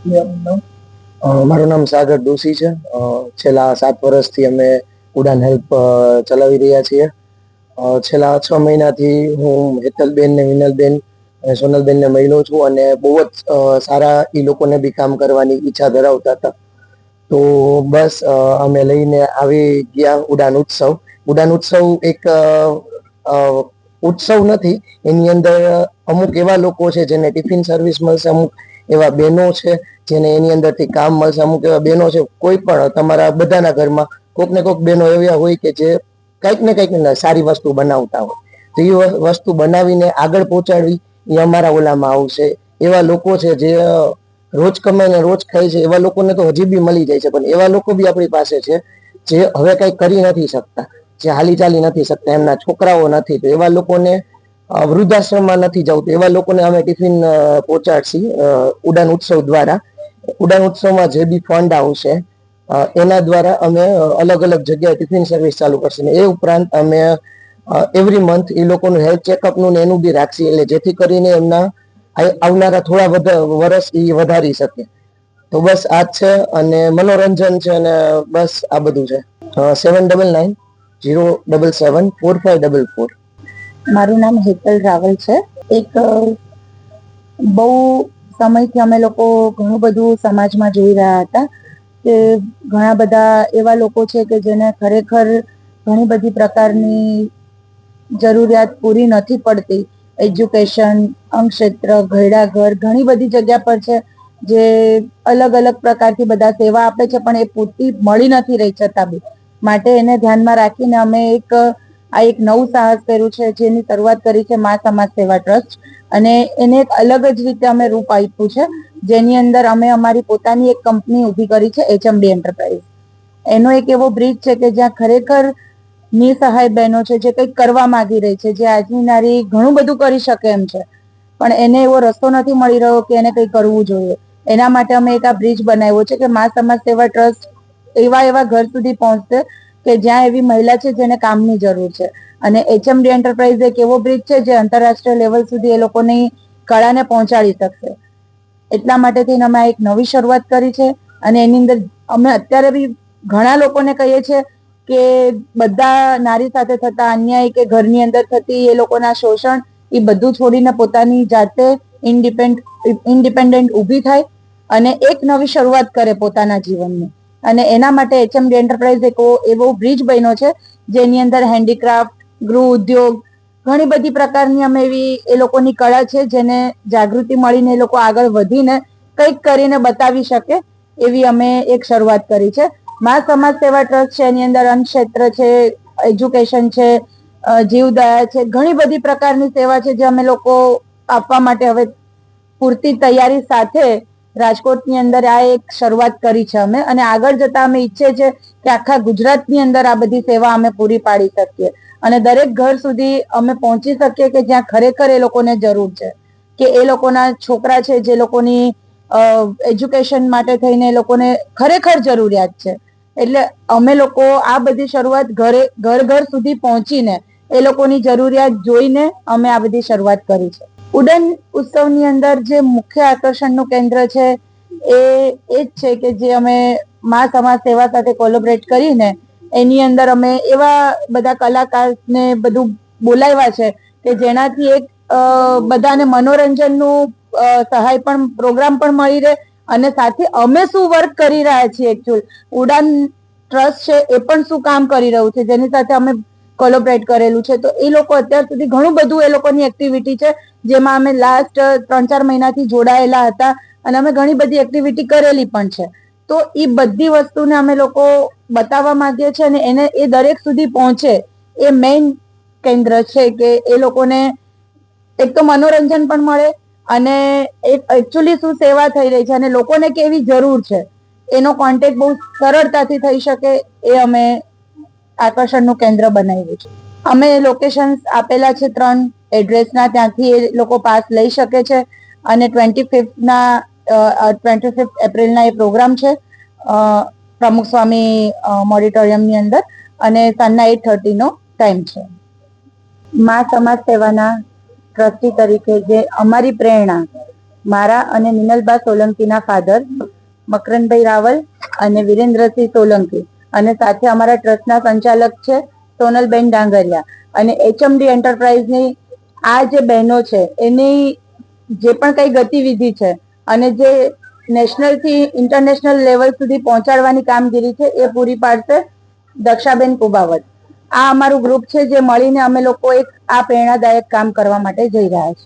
મારું નામ સાગર દોશી છે. છેલ્લા 7 વર્ષથી અમે ઉડાન હેલ્પ ચલાવી રહ્યા છીએ. છેલ્લા 6 મહિનાથી હું હેતલબેન ને વિનલબેન અને સોનલબેન ને મળ્યો છું અને બહુ જ સારા એ લોકોને બી કામ કરવાની ઈચ્છા ધરાવતા હતા. તો બસ અમે લઈને આવી ગયા ઉડાન ઉત્સવ. ઉડાન ઉત્સવ એક ઉત્સવ નથી, એની અંદર અમુક એવા લોકો છે જેને ટિફિન સર્વિસ મળશે, અમુક એવા બહેનો છે જેને એની અંદરથી કામ મળશે, અમુક એવા બહેનો છે, કોઈ પણ તમારા બધાના ઘરમાં કોઈક ને કોઈક બહેનો એવા હોય કે જે કંઈક ને કંઈક સારી વસ્તુ બનાવતા હોય, તો એ વસ્તુ બનાવીને આગળ પહોંચાડવી એ અમારા ઓલામાં આવશે. એવા લોકો છે જે રોજ કમાઈને રોજ ખાય છે, એવા લોકોને તો હજી બી મળી જાય છે, પણ એવા લોકો બી આપણી પાસે છે જે હવે કઈ કરી નથી શકતા, જે હાલી ચાલી નથી શકતા, એમના છોકરાઓ નથી, તો એવા લોકોને વૃદ્ધાશ્રમમાં નથી જવું, એવા લોકોને અમે ટિફિન પહોંચાડશી ઉડાન ઉત્સવ દ્વારા. ઉડાન ઉત્સવમાં જે બી ફંડ આવશે એના દ્વારા અમે અલગ અલગ જગ્યાએ ટિફિન સર્વિસ ચાલુ કરશું. એ ઉપરાંત અમે એવરી મંથ એ લોકોનું હેલ્થ ચેકઅપ નું ને એનું બી રાખીએ, એટલે જેથી કરીને એમના આવનારા થોડા વર્ષ એ વધારી શકે. તો બસ આ જ છે, અને મનોરંજન છે, અને બસ આ બધું છે. 7990774544. મારું નામ હેતલ રાવલ છે. એક બહુ સમયથી અમે લોકો ઘણું બધું સમાજમાં જોઈ રહ્યા હતા કે ઘણા બધા એવા લોકો છે કે જેને ખરેખર ઘણી બધી પ્રકારની જરૂરિયાત પૂરી નથી પડતી. એજ્યુકેશન, અંગ ક્ષેત્ર, ઘરડા ઘર, ઘણી બધી જગ્યા પર છે જે અલગ અલગ પ્રકારથી બધા સેવા આપે છે, પણ એ પૂરતી મળી નથી રહી છતાં બી. માટે એને ધ્યાનમાં રાખીને અમે એક નવું સાહસ કર્યું છે, જેની શરૂઆત કરી છે મા સમાજ સેવા ટ્રસ્ટ, અને એને એક અલગ જ રીતે અમે રૂપ આપ્યું છે, જેની અંદર અમે અમારી પોતાની એક કંપની ઊભી કરી છે, HMD એન્ટરપ્રાઇઝ. એનો એક એવો બ્રિજ છે કે જ્યાં ખરેખર નિસહાય બહેનો છે જે કંઈક કરવા માંગી રહી છે, જે આજની નારી ઘણું બધું કરી શકે એમ છે, પણ એને એવો રસ્તો નથી મળી રહ્યો કે એને કંઈ કરવું જોઈએ. એના માટે અમે એક આ બ્રિજ બનાવ્યો છે કે મા સમાજ સેવા ટ્રસ્ટ એવા ઘર સુધી પહોંચશે કે જ્યાં એવી મહિલા છે જેને કામની જરૂર છે, અને HMD એન્ટરપ્રાઇઝ એક એવો બ્રિજ છે જે આંતરરાષ્ટ્રીય લેવલ સુધી એ લોકોની કળાને પહોંચાડી શકશે. એટલા માટે થઈને અમે એક નવી શરૂઆત કરી છે, અને એની અંદર અમે અત્યારે બી ઘણા લોકોને કહીએ છીએ કે બધા નારી સાથે થતા અન્યાય કે ઘરની અંદર થતી એ લોકોના શોષણ એ બધું છોડીને પોતાની જાતે ઇન્ડિપેન્ડન્ટ ઊભી થાય અને એક નવી શરૂઆત કરે પોતાના જીવનની. અને એના માટે HMD એન્ટરપ્રાઇઝ એક એવો બ્રિજ બન્યો છે જેની અંદર હેન્ડીક્રાફ્ટ, ગૃહ ઉદ્યોગ, ઘણી બધી પ્રકારની અમે એવી એ લોકોની કળા છે જેને જાગૃતિ મળીને એ લોકો આગળ વધીને કંઈક કરીને બતાવી શકે એવી અમે એક શરૂઆત કરી છે. મા સમાજ સેવા ટ્રસ્ટ છે, એની અંદર અન્ન ક્ષેત્ર છે, એજ્યુકેશન છે, જીવદયા છે, ઘણી બધી પ્રકારની સેવા છે જે અમે લોકો આપવા માટે હવે પૂરતી તૈયારી સાથે રાજકોટની અંદર આ એક શરૂઆત કરી છે અમે, અને આગળ જતા અમે ઈચ્છીએ છીએ કે આખા ગુજરાતની અંદર આ બધી સેવા અમે પૂરી પાડી શકીએ, અને દરેક ઘર સુધી અમે પહોંચી શકીએ કે જ્યાં ખરેખર એ લોકોને જરૂર છે, કે એ લોકોના છોકરા છે જે લોકોની એજ્યુકેશન માટે થઈને એ લોકોને ખરેખર જરૂરિયાત છે. એટલે અમે લોકો આ બધી શરૂઆત ઘર ઘર સુધી પહોંચીને એ લોકોની જરૂરિયાત જોઈને અમે આ બધી શરૂઆત કરી છે. ઉડન ઉત્સવની અંદર જે મુખ્ય આકર્ષણનું કેન્દ્ર છે એ જ છે કે જે અમે મા સમાજ સેવા સાથે કોલેબોરેટ કરીને એની અંદર અમે એવા બધા કલાકારને બધું બોલાવ્યા છે કે જેનાથી એક બધાને મનોરંજનનું સહાય પણ પ્રોગ્રામ પણ મળી રહે, અને સાથે અમે શું વર્ક કરી રહ્યા છીએ એકચ્યુઅલ ઉડાન ટ્રસ્ટ છે એ પણ શું કામ કરી રહ્યું છે જેની સાથે અમે કોલેબોરેટ કરેલું છે, તો એ લોકો અત્યાર સુધી ઘણું બધું એ લોકોની એક્ટિવિટી છે જેમાં અમે લાસ્ટ 3-4 મહિનાથી જોડાયેલા હતા, અને અમે ઘણી બધી એક્ટિવિટી કરેલી પણ છે. તો એ બધી વસ્તુને અમે લોકો બતાવવા માંગીએ છીએ, અને એને એ દરેક સુધી પહોંચે એ મેઇન કેન્દ્ર છે કે એ લોકોને એક તો મનોરંજન પણ મળે, અને એકચ્યુઅલી શું સેવા થઈ રહી છે અને લોકોને કેવી જરૂર છે એનો કોન્ટેક્ટ બહુ સરળતાથી થઈ શકે એ અમે આકર્ષણનું કેન્દ્ર બનાવ્યું છે. અમે લોકેશન આપેલા છે 3 એડ્રેસના, ત્યાંથી એ લોકો પાસ લઈ શકે છે, અને 25 એપ્રિલના એ પ્રોગ્રામ છે પ્રમુખ સ્વામી ઓડિટોરિયમની અંદર, અને સાંજના 8:30 નો ટાઈમ છે. મા સમાજ સેવાના ટ્રસ્ટી તરીકે જે અમારી પ્રેરણા મારા અને મિનલબા સોલંકીના ફાધર મકરનભાઈ રાવલ અને વિરેન્દ્રસિંહ સોલંકી, અને સાથે અમારા ટ્રસ્ટના સંચાલક છે સોનલબેન ડાંગરિયા. અને HMD એન્ટરપ્રાઇઝની આ જે બહેનો છે એની જે પણ કઈ ગતિવિધિ છે અને જે નેશનલ થી ઇન્ટરનેશનલ લેવલ સુધી પહોંચાડવાની કામગીરી છે એ પૂરી પાડશે દક્ષાબેન કુબાવત. આ અમારું ગ્રુપ છે જે મળીને અમે લોકો એક આ પ્રેરણાદાયક કામ કરવા માટે જઈ રહ્યા છે.